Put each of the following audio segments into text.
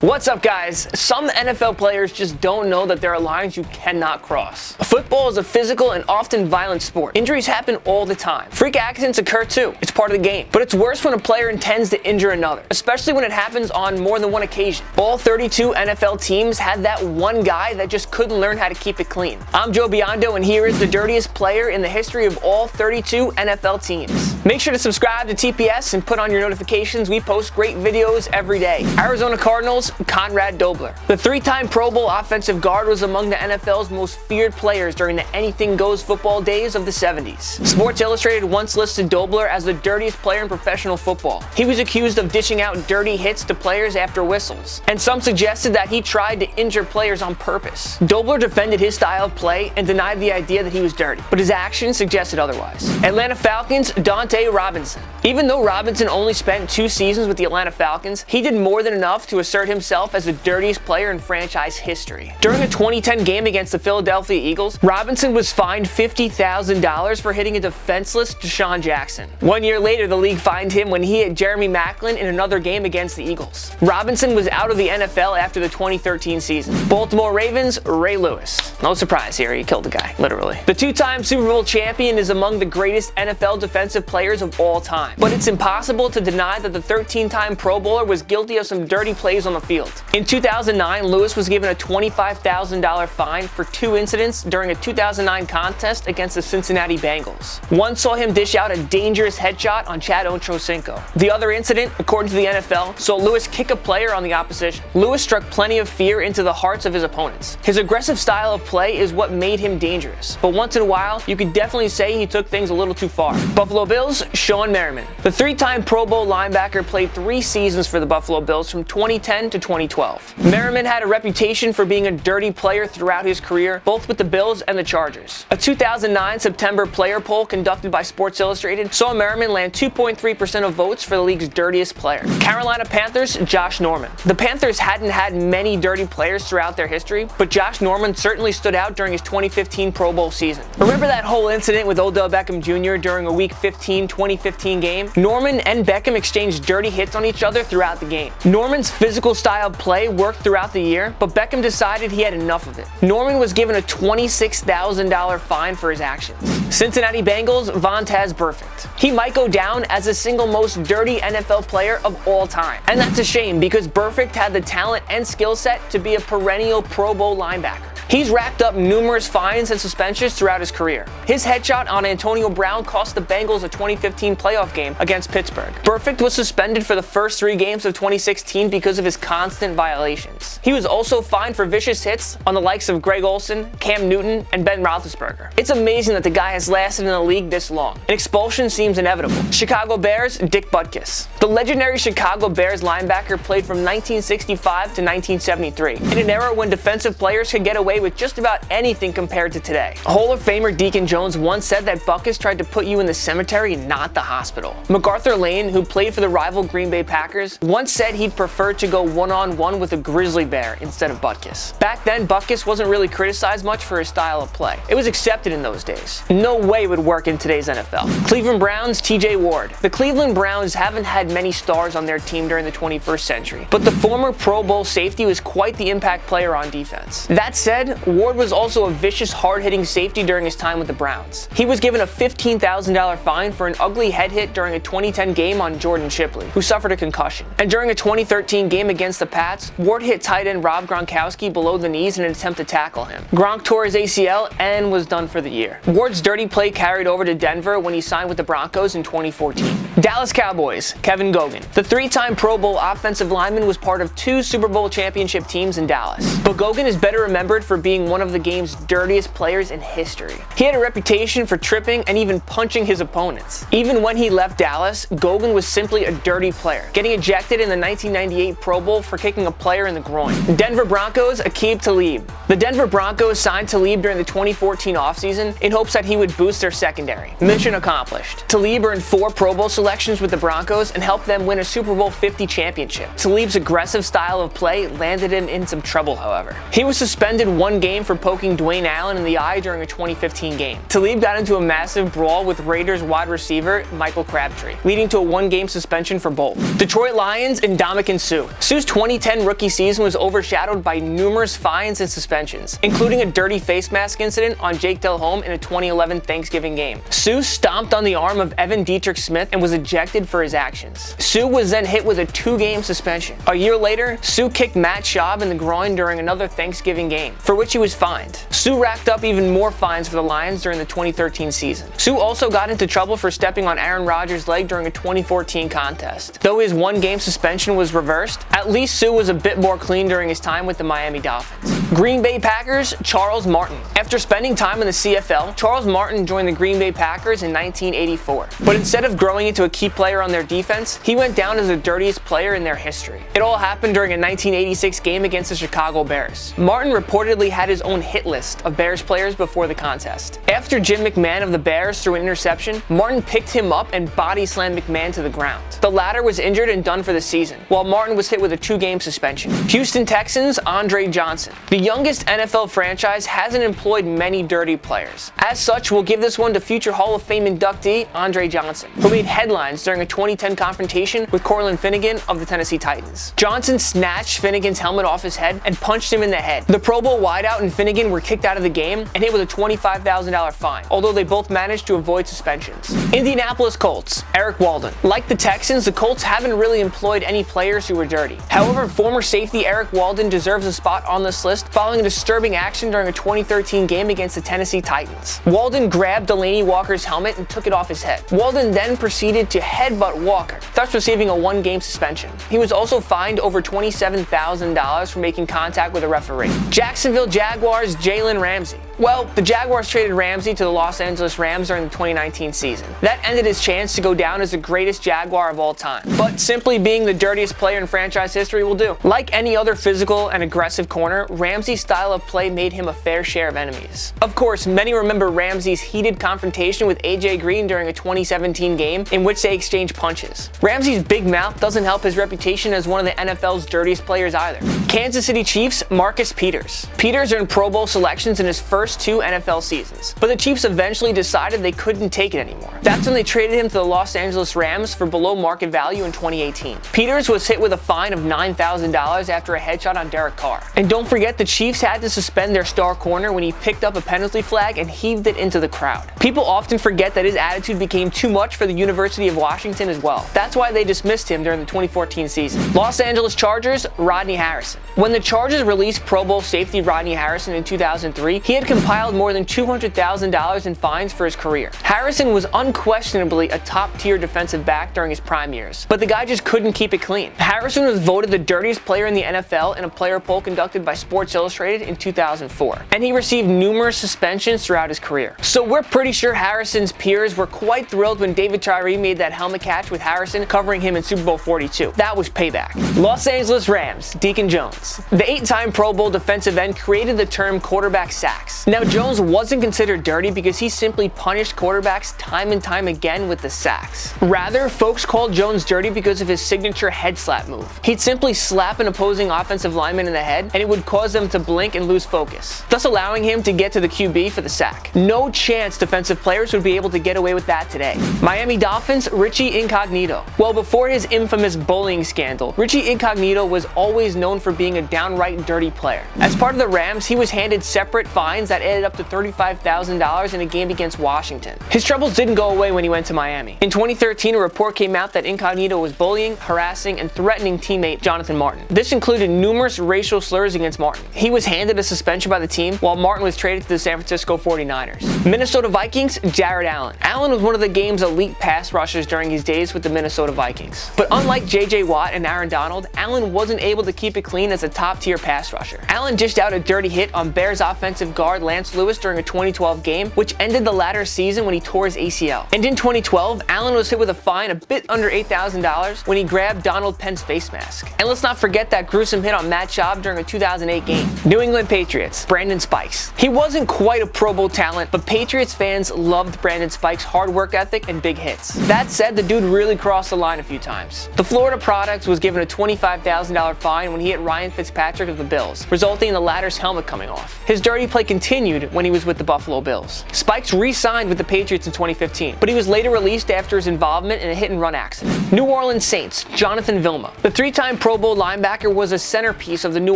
What's up, guys? Some NFL players just don't know that there are lines you cannot cross. Football is a physical and often violent sport. Injuries happen all the time. Freak accidents occur too. It's part of the game. But it's worse when a player intends to injure another, especially when it happens on more than one occasion. All 32 NFL teams had that one guy that just couldn't learn how to keep it clean. I'm Joe Biondo, and here is the dirtiest player in the history of all 32 NFL teams. Make sure to subscribe to TPS and put on your notifications. We post great videos every day. Arizona Cardinals, Conrad Dobler. The three-time Pro Bowl offensive guard was among the NFL's most feared players during the anything-goes football days of the 70s. Sports Illustrated once listed Dobler as the dirtiest player in professional football. He was accused of dishing out dirty hits to players after whistles, and some suggested that he tried to injure players on purpose. Dobler defended his style of play and denied the idea that he was dirty, but his actions suggested otherwise. Atlanta Falcons, Dunta Robinson. Even though Robinson only spent 2 seasons with the Atlanta Falcons, he did more than enough to assert himself as the dirtiest player in franchise history. During a 2010 game against the Philadelphia Eagles, Robinson was fined $50,000 for hitting a defenseless Deshaun Jackson. 1 year later, the league fined him when he hit Jeremy Maclin in another game against the Eagles. Robinson was out of the NFL after the 2013 season. Baltimore Ravens, Ray Lewis. No surprise here, he killed the guy, literally. The 2-time Super Bowl champion is among the greatest NFL defensive players of all time. But it's impossible to deny that the 13-time Pro Bowler was guilty of some dirty plays on the field. In 2009, Lewis was given a $25,000 fine for 2 incidents during a 2009 contest against the Cincinnati Bengals. One saw him dish out a dangerous headshot on Chad Ochocinco. The other incident, according to the NFL, saw Lewis kick a player on the opposition. Lewis struck plenty of fear into the hearts of his opponents. His aggressive style of play is what made him dangerous, but once in a while, you could definitely say he took things a little too far. Buffalo Bills, SHAWNE Merriman. The 3-time Pro Bowl linebacker played 3 seasons for the Buffalo Bills from 2010 to 2012. Merriman had a reputation for being a dirty player throughout his career, both with the Bills and the Chargers. A 2009 September player poll conducted by Sports Illustrated saw Merriman land 2.3% of votes for the league's dirtiest player. Carolina Panthers, Josh Norman. The Panthers hadn't had many dirty players throughout their history, but Josh Norman certainly stood out during his 2015 Pro Bowl season. Remember that whole incident with Odell Beckham Jr. during a Week 15 2015 game? Norman and Beckham exchanged dirty hits on each other throughout the game. Norman's physical style play worked throughout the year, but Beckham decided he had enough of it. Norman was given a $26,000 fine for his actions. Cincinnati Bengals, Vontaze Burfict. He might go down as the single most dirty NFL player of all time. And that's a shame, because Burfict had the talent and skill set to be a perennial Pro Bowl linebacker. He's racked up numerous fines and suspensions throughout his career. His headshot on Antonio Brown cost the Bengals a 2015 playoff game against Pittsburgh. Burfict was suspended for the first 3 games of 2016 because of his constant violations. He was also fined for vicious hits on the likes of Greg Olsen, Cam Newton, and Ben Roethlisberger. It's amazing that the guy has lasted in the league this long. An expulsion seems inevitable. Chicago Bears, BUTKUS. The legendary Chicago Bears linebacker played from 1965 to 1973, in an era when defensive players could get away with just about anything compared to today. Hall of Famer Deacon Jones once said that Butkus tried to put you in the cemetery, not the hospital. MacArthur Lane, who played for the rival Green Bay Packers, once said he'd prefer to go one-on-one with a grizzly bear instead of Butkus. Back then, Butkus wasn't really criticized much for his style of play. It was accepted in those days. No way it would work in today's NFL. Cleveland Browns, TJ Ward. The Cleveland Browns haven't had many stars on their team during the 21st century, but the former Pro Bowl safety was quite the impact player on defense. That said, Ward was also a vicious, hard-hitting safety during his time with the Browns. He was given a $15,000 fine for an ugly head hit during a 2010 game on Jordan Shipley, who suffered a concussion. And during a 2013 game against the Pats, Ward hit tight end Rob Gronkowski below the knees in an attempt to tackle him. Gronk tore his ACL and was done for the year. Ward's dirty play carried over to Denver when he signed with the Broncos in 2014. Dallas Cowboys, Kevin Gogan. The 3-time Pro Bowl offensive lineman was part of 2 Super Bowl championship teams in Dallas. But Gogan is better remembered for being one of the game's dirtiest players in history. He had a reputation for tripping and even punching his opponents. Even when he left Dallas, Gogan was simply a dirty player, getting ejected in the 1998 Pro Bowl for kicking a player in the groin. Denver Broncos, AQIB TALIB. The Denver Broncos signed TALIB during the 2014 offseason in hopes that he would boost their secondary. Mission accomplished. TALIB earned 4 Pro Bowl selections with the Broncos and helped them win a Super Bowl 50 championship. TALIB's aggressive style of play landed him in some trouble, however. He was suspended 1 one game for poking Dwayne Allen in the eye during a 2015 game. TALIB got into a massive brawl with Raiders wide receiver Michael Crabtree, leading to a one-game suspension for both. Detroit Lions and Ndamukong Suh. Suh's 2010 rookie season was overshadowed by numerous fines and suspensions, including a dirty face mask incident on Jake Delhomme in a 2011 Thanksgiving game. Suh stomped on the arm of Evan Dietrich Smith and was ejected for his actions. Suh was then hit with a 2-game suspension. A year later, Suh kicked Matt Schaub in the groin during another Thanksgiving game, for which he was fined. Suh racked up even more fines for the Lions during the 2013 season. Suh also got into trouble for stepping on Aaron Rodgers' leg during a 2014 contest. Though his 1-game suspension was reversed, at least Suh was a bit more clean during his time with the Miami Dolphins. Green Bay Packers, Charles Martin. After spending time in the CFL, Charles Martin joined the Green Bay Packers in 1984. But instead of growing into a key player on their defense, he went down as the dirtiest player in their history. It all happened during a 1986 game against the Chicago Bears. Martin reportedly had his own hit list of Bears players before the contest. After Jim McMahon of the Bears threw an interception, Martin picked him up and body slammed McMahon to the ground. The latter was injured and done for the season, while Martin was hit with a 2-game suspension. Houston Texans, Andre Johnson. The youngest NFL franchise hasn't employed many dirty players. As such, we'll give this one to future Hall of Fame inductee Andre Johnson, who made headlines during a 2010 confrontation with Cortland Finnegan of the Tennessee Titans. Johnson snatched Finnegan's helmet off his head and punched him in the head. The Pro Bowl wideout and Finnegan were kicked out of the game and hit with a $25,000 fine, although they both managed to avoid suspensions. Indianapolis Colts, Erik Walden. Like the Texans, the Colts haven't really employed any players who were dirty. However, former safety Erik Walden deserves a spot on this list following a disturbing action during a 2013 game against the Tennessee Titans. Walden grabbed Delaney Walker's helmet and took it off his head. Walden then proceeded to headbutt Walker, thus receiving a 1-game suspension. He was also fined over $27,000 for making contact with a referee. Jacksonville Jaguars, Jalen Ramsey. Well, the Jaguars traded Ramsey to the Los Angeles Rams during the 2019 season. That ended his chance to go down as the greatest Jaguar of all time. But simply being the dirtiest player in franchise history will do. Like any other physical and aggressive corner, Ramsey's style of play made him a fair share of enemies. Of course, many remember Ramsey's heated confrontation with AJ Green during a 2017 game in which they exchanged punches. Ramsey's big mouth doesn't help his reputation as one of the NFL's dirtiest players either. Kansas City Chiefs, Marcus Peters. Peters earned Pro Bowl selections in his first 2 NFL seasons, but the Chiefs eventually decided they couldn't take it anymore. That's when they traded him to the Los Angeles Rams for below market value in 2018. Peters was hit with a fine of $9,000 after a headshot on Derek Carr. And don't forget, the Chiefs had to suspend their star corner when he picked up a penalty flag and heaved it into the crowd. People often forget that his attitude became too much for the University of Washington as well. That's why they dismissed him during the 2014 season. Los Angeles Chargers, Rodney Harrison. When the Chargers released Pro Bowl safety Rodney Harrison in 2003, he had compiled more than $200,000 in fines for his career. Harrison was unquestionably a top-tier defensive back during his prime years, but the guy just couldn't keep it clean. Harrison was voted the dirtiest player in the NFL in a player poll conducted by Sports Illustrated in 2004, and he received numerous suspensions throughout his career. So we're pretty sure Harrison's peers were quite thrilled when David Tyree made that helmet catch with Harrison covering him in Super Bowl 42. That was payback. Los Angeles Rams, Deacon Jones. The 8-time Pro Bowl defensive end created the term quarterback sacks. Now, Jones wasn't considered dirty because he simply punished quarterbacks time and time again with the sacks. Rather, folks called Jones dirty because of his signature head slap move. He'd simply slap an opposing offensive lineman in the head, and it would cause them to blink and lose focus, thus allowing him to get to the QB for the sack. No chance defensive players would be able to get away with that today. Miami Dolphins, Richie Incognito. Well, before his infamous bullying scandal, Richie Incognito was always known for being a downright dirty player. As part of the Rams, he was handed separate fines that added up to $35,000 in a game against Washington. His troubles didn't go away when he went to Miami. In 2013, a report came out that Incognito was bullying, harassing, and threatening teammate Jonathan Martin. This included numerous racial slurs against Martin. He was handed a suspension by the team, while Martin was traded to the San Francisco 49ers. Minnesota Vikings, Jared Allen. Allen was one of the game's elite pass rushers during his days with the Minnesota Vikings. But unlike J.J. Watt and Aaron Donald, Allen wasn't able to keep it clean as a top-tier pass rusher. Allen dished out a dirty hit on Bears offensive guard Lance Lewis during a 2012 game, which ended the latter's season when he tore his ACL. And in 2012, Allen was hit with a fine a bit under $8,000 when he grabbed Donald Penn's face mask. And let's not forget that gruesome hit on Matt Schaub during a 2008 game. team, New England Patriots, Brandon Spikes. He wasn't quite a Pro Bowl talent, but Patriots fans loved Brandon Spikes' hard work ethic and big hits. That said, the dude really crossed the line a few times. The Florida product was given a $25,000 fine when he hit Ryan Fitzpatrick of the Bills, resulting in the latter's helmet coming off. His dirty play continued when he was with the Buffalo Bills. Spikes re-signed with the Patriots in 2015, but he was later released after his involvement in a hit-and-run accident. New Orleans Saints, Jonathan Vilma. The three-time Pro Bowl linebacker was a centerpiece of the New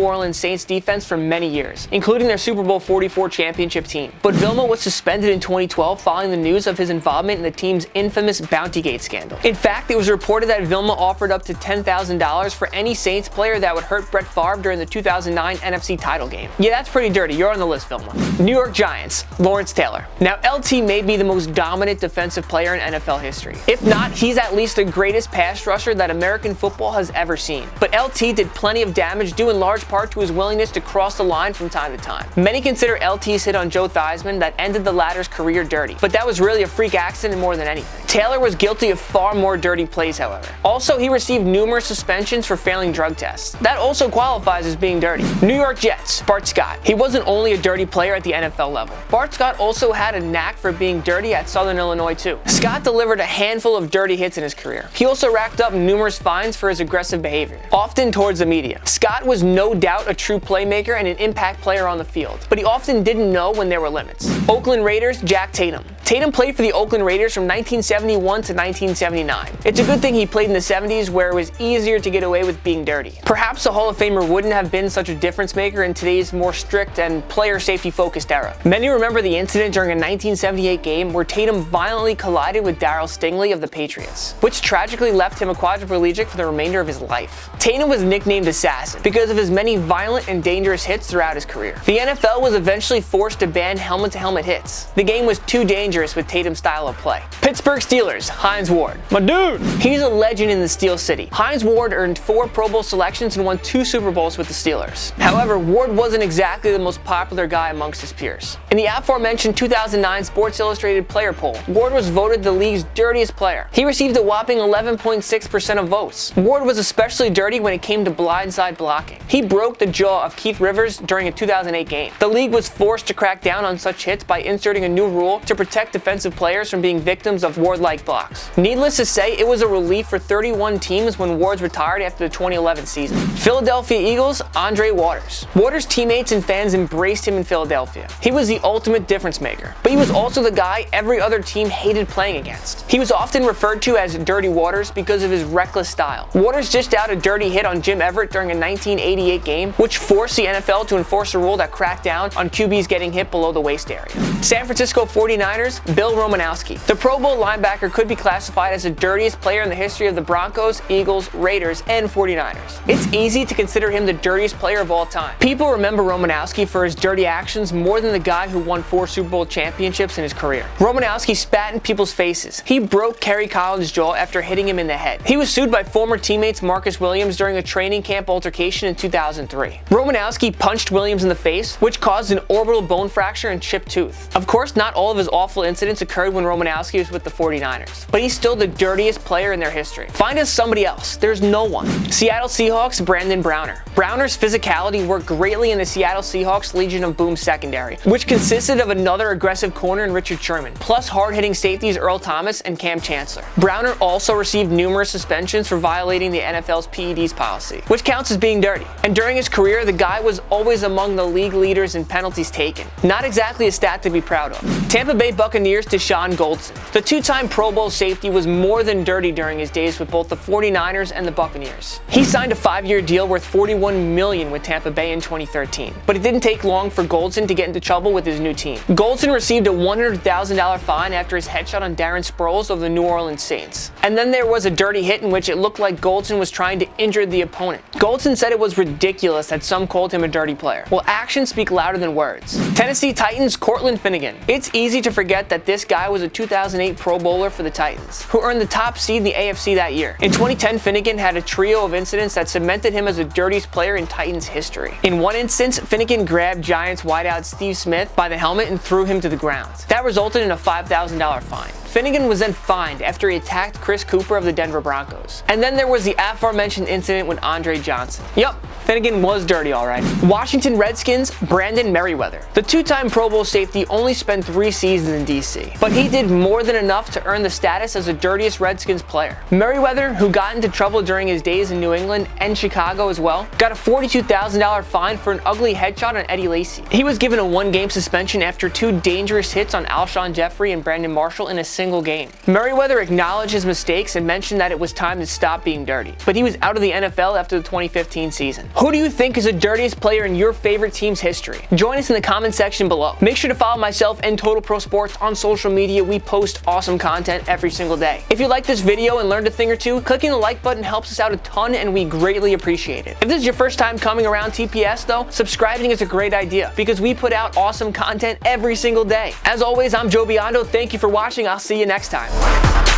Orleans Saints defense for many years, including their Super Bowl 44 championship team. But Vilma was suspended in 2012 following the news of his involvement in the team's infamous Bountygate scandal. In fact, it was reported that Vilma offered up to $10,000 for any Saints player that would hurt Brett Favre during the 2009 NFC title game. Yeah, that's pretty dirty. You're on the list, Vilma. New York Giants, Lawrence Taylor. Now, LT may be the most dominant defensive player in NFL history. If not, he's at least the greatest pass rusher that American football has ever seen. But LT did plenty of damage due in large part to his willingness to cross the line from time to time. Many consider LT's hit on Joe Theismann that ended the latter's career dirty, but that was really a freak accident more than anything. Taylor was guilty of far more dirty plays, however. Also, he received numerous suspensions for failing drug tests. That also qualifies as being dirty. New York Jets, Bart Scott. He wasn't only a dirty player at the NFL level. Bart Scott also had a knack for being dirty at Southern Illinois too. Scott delivered a handful of dirty hits in his career. He also racked up numerous fines for his aggressive behavior, often towards the media. Scott was no doubt a true playmaker and an impact player on the field, but he often didn't know when there were limits. Oakland Raiders, Jack Tatum. Tatum played for the Oakland Raiders from 1971 to 1979. It's a good thing he played in the 70s where it was easier to get away with being dirty. Perhaps a Hall of Famer wouldn't have been such a difference maker in today's more strict and player safety focused era. Many remember the incident during a 1978 game where Tatum violently collided with Darryl Stingley of the Patriots, which tragically left him a quadriplegic for the remainder of his life. Tatum was nicknamed Assassin because of his many violent and dangerous hits throughout his career. The NFL was eventually forced to ban helmet-to-helmet hits. The game was too dangerous with Tatum's style of play. Pittsburgh Steelers, Hines Ward. My dude! He's a legend in the Steel City. Hines Ward earned 4 Pro Bowl selections and won 2 Super Bowls with the Steelers. However, Ward wasn't exactly the most popular guy amongst his peers. In the aforementioned 2009 Sports Illustrated player poll, Ward was voted the league's dirtiest player. He received a whopping 11.6% of votes. Ward was especially dirty when it came to blindside blocking. He broke the jaw of Keith Rivers during a 2008 game. The league was forced to crack down on such hits by inserting a new rule to protect defensive players from being victims of Ward-like blocks. Needless to say, it was a relief for 31 teams when Ward retired after the 2011 season. Philadelphia Eagles, Andre Waters. Waters' teammates and fans embraced him in Philadelphia. He was the ultimate difference maker, but he was also the guy every other team hated playing against. He was often referred to as Dirty Waters because of his reckless style. Waters dished out a dirty hit on Jim Everett during a 1988 game, which forced the NFL to enforce a rule that cracked down on QBs getting hit below the waist area. San Francisco 49ers, Bill Romanowski. The Pro Bowl linebacker could be classified as the dirtiest player in the history of the Broncos, Eagles, Raiders, and 49ers. It's easy to consider him the dirtiest player of all time. People remember Romanowski for his dirty actions more than the guy who won 4 Super Bowl championships in his career. Romanowski spat in people's faces. He broke Kerry Collins' jaw after hitting him in the head. He was sued by former teammates Marcus Williams during a training camp altercation in 2003. Romanowski punched Williams in the face, which caused an orbital bone fracture and chipped tooth. Of course, not all of his awful incidents occurred when Romanowski was with the 49ers, but he's still the dirtiest player in their history. Find us somebody else. There's no one. Seattle Seahawks, Brandon Browner. Browner's physicality worked greatly in the Seattle Seahawks Legion of Boom secondary, which consisted of another aggressive corner in Richard Sherman, plus hard-hitting safeties Earl Thomas and Cam Chancellor. Browner also received numerous suspensions for violating the NFL's PEDs policy, which counts as being dirty. And during his career, the guy was always among the league leaders in penalties taken. Not exactly a stat to be proud of. Tampa Bay Buccaneers Deshaun Goldson. The 2-time Pro Bowl safety was more than dirty during his days with both the 49ers and the Buccaneers. He signed a 5-year deal worth $41 million with Tampa Bay in 2013, but it didn't take long for Goldson to get into trouble with his new team. Goldson received a $100,000 fine after his headshot on Darren Sproles of the New Orleans Saints. And then there was a dirty hit in which it looked like Goldson was trying to injure the opponent. Goldson said it was ridiculous that some called him a dirty player. Well, actions speak louder than words. Tennessee Titans Cortland Finnegan. It's easy to forget that this guy was a 2008 Pro Bowler for the Titans, who earned the top seed in the AFC that year. In 2010, Finnegan had a trio of incidents that cemented him as the dirtiest player in Titans history. In one instance, Finnegan grabbed Giants wideout Steve Smith by the helmet and threw him to the ground. That resulted in a $5,000 fine. Finnegan was then fined after he attacked Chris Cooper of the Denver Broncos. And then there was the aforementioned incident with Andre Johnson. Yup, Finnegan was dirty alright. Washington Redskins, Brandon Merriweather. The two-time Pro Bowl safety only spent 3 seasons in DC, but he did more than enough to earn the status as the dirtiest Redskins player. Merriweather, who got into trouble during his days in New England and Chicago as well, got a $42,000 fine for an ugly headshot on Eddie Lacy. He was given a 1-game suspension after 2 dangerous hits on Alshon Jeffrey and Brandon Marshall in a single game. Merriweather acknowledged his mistakes and mentioned that it was time to stop being dirty, but he was out of the NFL after the 2015 season. Who do you think is the dirtiest player in your favorite team's history? Join us in the comment section below. Make sure to follow myself and Total Pro Sports on social media. We post awesome content every single day. If you like this video and learned a thing or two, clicking the like button helps us out a ton and we greatly appreciate it. If this is your first time coming around TPS though, subscribing is a great idea because we put out awesome content every single day. As always, I'm Joe Biondo. Thank you for watching. I'll see you next time.